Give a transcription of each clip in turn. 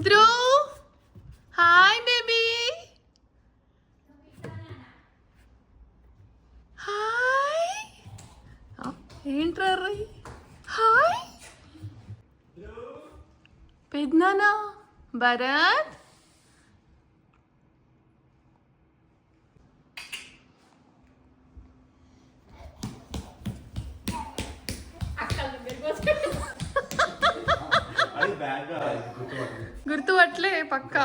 Dhruv hi baby hi ఏంట్రా hi పెద్దనానా భరత్ గుర్తుపట్లే పక్కా.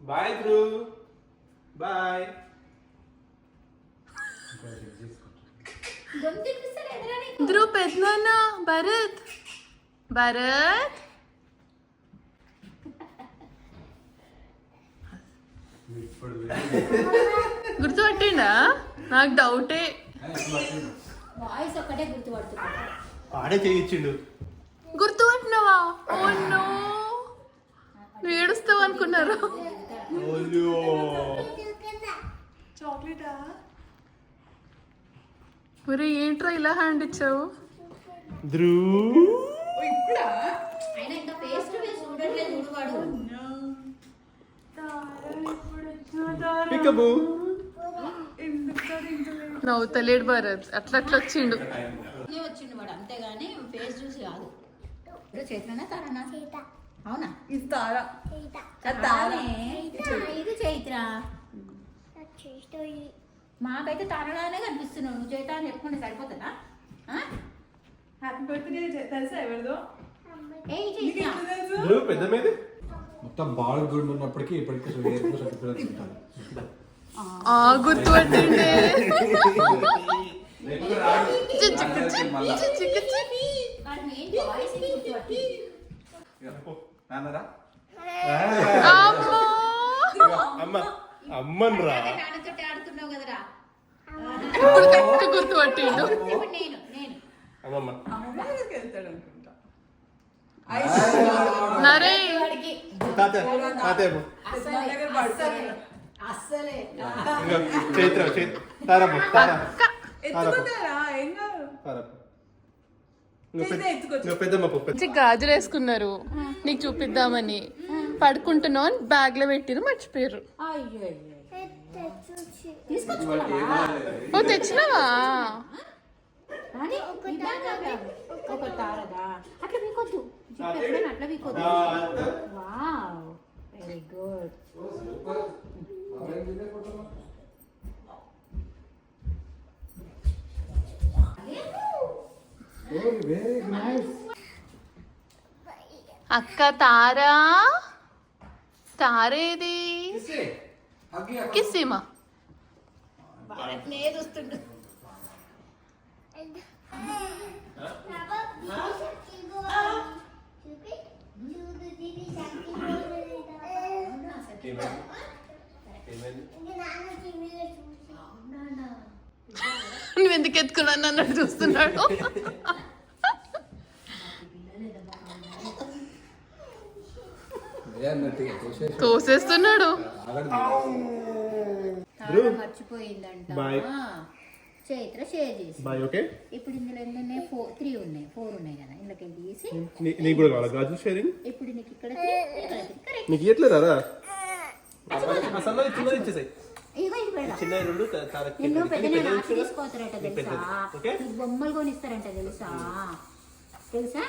Bye Dhruv bye. ధ్రువ్ పెద్దనాన్న భరత్ భరత్ గుర్తుపట్టిండా? నాకు డౌటే. వాయిస్ ఒక్కటే గుర్తుపడుతున్నాడు. ఆడే చేయించిండు. గుర్తుపట్టినవా? ఓ నో, నువ్వు ఏడుస్తావు అనుకున్నారు. చాక్లెటా? మరి ఏంట్రా ఇలా హ్యాండ్ ఇచ్చావు? ధ్రువ్ అయినా ఇంకా ఫేస్ టు ఫేస్ చూడట్లేదు చూడవాడు. పికబు నవ్వుతలేడు భరత్, అట్లా అట్లా వచ్చిండు. వచ్చిండు వాడు, అంతేగాని ఫేస్ చూసి కాదు. ఇప్పుడు చైత్రనా తారనా? అవునా? ఇది తారా. ఇది చైత్ర. మాకైతే తారలానే కనిపిస్తున్నావు. నువ్వు చైత్ర అని చెప్పుకుంటే సరిపోతుందా? హ్యాపీ బర్త్డే తెలుసా ఎవరిదో? ధ్రువ్ పెద్ద మీద మొత్తం బాగా గుడ్ ఉన్నప్పటికీ ఇప్పటికీ గుర్తుపట్టిండే. అమ్మన్ రా. ఆడుతున్నావు కదరా. ఇప్పుడు కరెక్ట్ గుర్తుపట్టిండు. నేను అమ్మమ్మ నరే అస్సలే చైత్ర తారమ్మ పెద్దమ్మ మంచి గాజులు వేసుకున్నారు నీకు చూపిద్దామని. పడుకుంటున్నావు అని బ్యాగ్ లో పెట్టిరు, మర్చిపోయారు. ఓ తెచ్చినావా? ఒక తారదా? అట్లా వీకొద్దు, అట్లా వీకొద్దు. Wow, very good. అక్క తారా, తారేది కిస్సీమా. చూస్తుండు. నువ్వు ఎందుకు ఎత్తుకున్నాను అన్నట్టు చూస్తున్నాడు. తోసేస్తున్నాడు. మర్చిపోయిందంట బాయ్. చైత్ర షేర్ చేసి. బాయ్. ఓకే, ఇప్పుడు ఇందులో ఎన్ని ఉన్నాయి? 3 ఉన్నాయి, 4 ఉన్నాయి కదా. ఇందులోకి తీసి నీకు కూడా కావాలా గాజు షేరింగ్? ఇప్పుడు నీకు ఇక్కడ నీకు ఇట్లేదా? చిన్నది ఇచ్చేసాయి. ఇగో ఇది పెడదాం. చిన్న రెండు నిన్ను పెద్ద తీసుకోతారట తెలుసా? నీకు బొమ్మలు కొనిస్తారంట తెలుసా?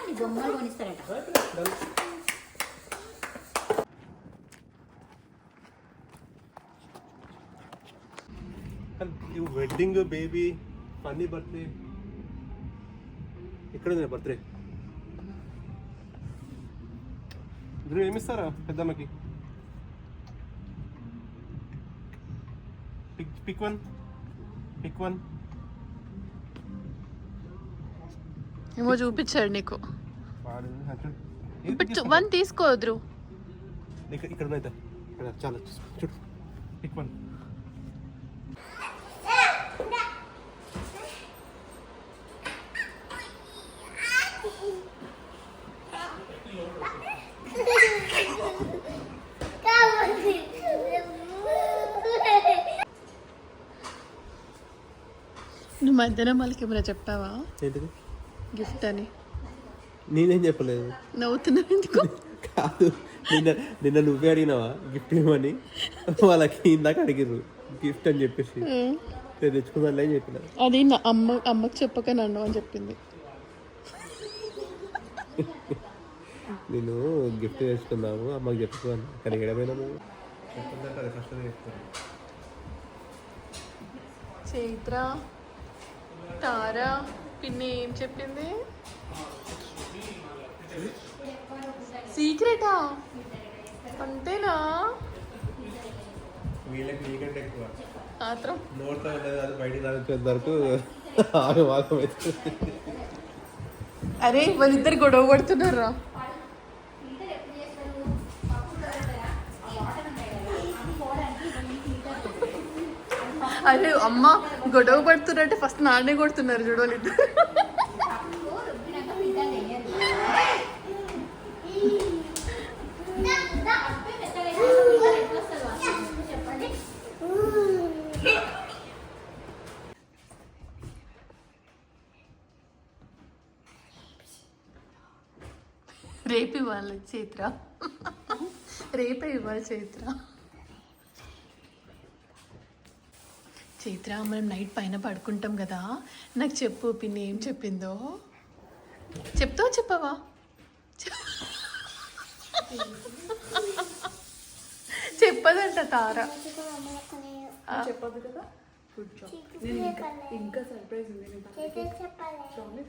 నీకు బొమ్మలు కొనిస్తారట. Wedding baby funny birthday. ఎక్కడ ఉంది బర్త్డే? మీరు ఏమిస్తారా పెద్దమ్మకి? Pick one. ఏమో చూపించాడు నీకు. వన్ తీసుకో ధ్రువ్. ఇక్కడ చాలా చూడు. Pick one. మధ్యాహ్నం వాళ్ళకి ఏమైనా చెప్పావా ఏంటిది గిఫ్ట్ అని? నేనేం చెప్పలేదు. నవ్వుతున్నావు ఎందుకు? కాదు, నిన్న నువ్వే అడిగినావా గిఫ్ట్ ఇవ్వమని? వాళ్ళకి ఇందాక అడిగిర్రు గిఫ్ట్ అని చెప్పేసి తెచ్చుకుందాం అని చెప్పిన. అది నా అమ్మకి చెప్పక నన్ను అని చెప్పింది. నేను గిఫ్ట్ తెచ్చుకున్నాము అమ్మకి చెప్పుకోవాలి కానీ ఎడమైనా ఫస్ట్ చెప్తాను. చైత్ర తారా పిన్ని ఏం చెప్పింది? సీక్రెటా? అంతేనా? వీళ్ళకి మీకంటే ఎక్కువ మాత్రం నోట్తో ఉండదు, అది బయటికి రాని వరకు ఆగం అవుతుంది. అరే వాళ్ళిద్దరు గొడవ పడుతున్నారా? అరే అమ్మ గొడవ పడుతున్నారంటే ఫస్ట్ నాన్నే కొడుతున్నారు చూడు వాళ్ళిద్దరు. రేపు ఇవ్వాలి చైత్ర, రేపే ఇవ్వాలి చైత్ర. చైత్ర మనం నైట్ పైన పడుకుంటాం కదా, నాకు చెప్పు పిన్ని ఏం చెప్పిందో. చెప్తావా చెప్పవా? చెప్పదంట తార. చెప్పదు కదా. Good job. నేను ఇంకా సర్ప్రైజ్ ఉంది.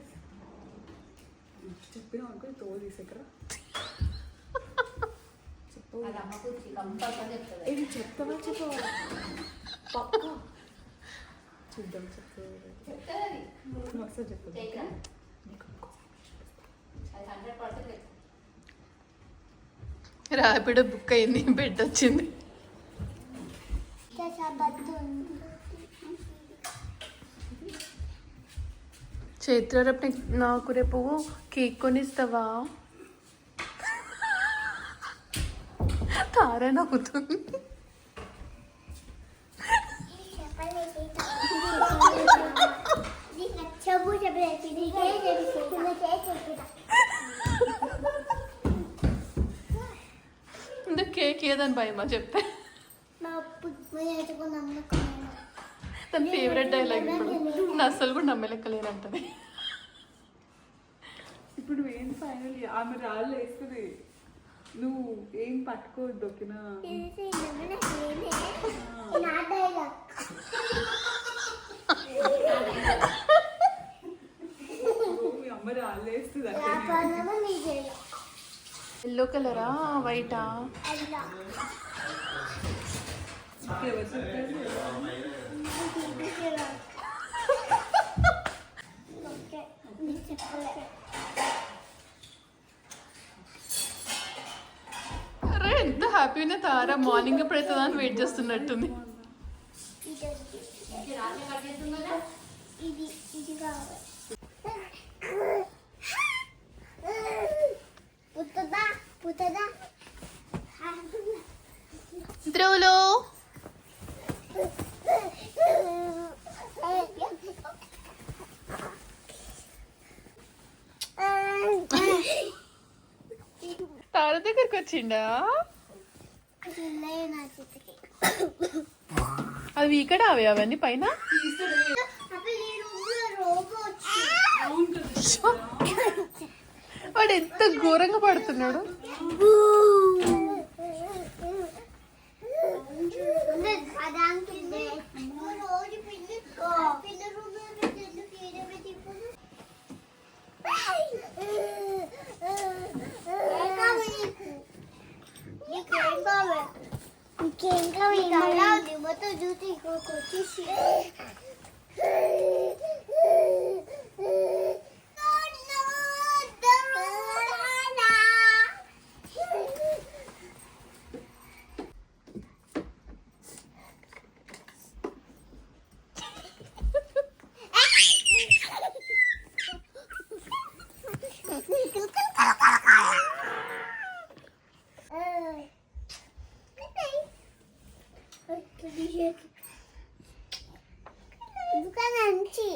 చెప్పిన అనుకో తోలు తీసేకరా. ఇది చెప్తావా చెప్పవా? పక్కా చూద్దాం. చెప్తాను ఒకసారి చెప్పదు. ర్యాపిడో బుక్ అయింది, బెడ్ వచ్చింది. చైత్ర రేపు నాకు రేపు కేక్ కొనిస్తావా? తార నవ్వుతుంది. ఇందుకు కేక్ ఏదని భయమా చెప్తే? తన ఫేవరెట్ డైలాగ్ ఇప్పుడు. నా అస్సలు కూడా నమ్మలేకలేనంటది. ఇప్పుడు ఏం ఫైనల్ ఆమె రాళ్ళు వేస్తుంది, నువ్వు ఏం పట్టుకోవద్దు ఓకేనా? మీ అమ్మ రాళ్ళు వేస్తుంది అంటే ఎల్లో కలరా వైటా? ఎవరు చెప్పారు? అరే ఎంత హ్యాపీగా తారా మార్నింగ్ ఎప్పుడు అవుతుందా అని వెయిట్ చేస్తున్నట్టుంది. ధ్రువులు తార దగ్గరికి వచ్చిండా? అవి ఇక్కడ అవి అవన్నీ పైన. వాడు ఎంత ఘోరంగా పడుతున్నాడు. Bukan nanti.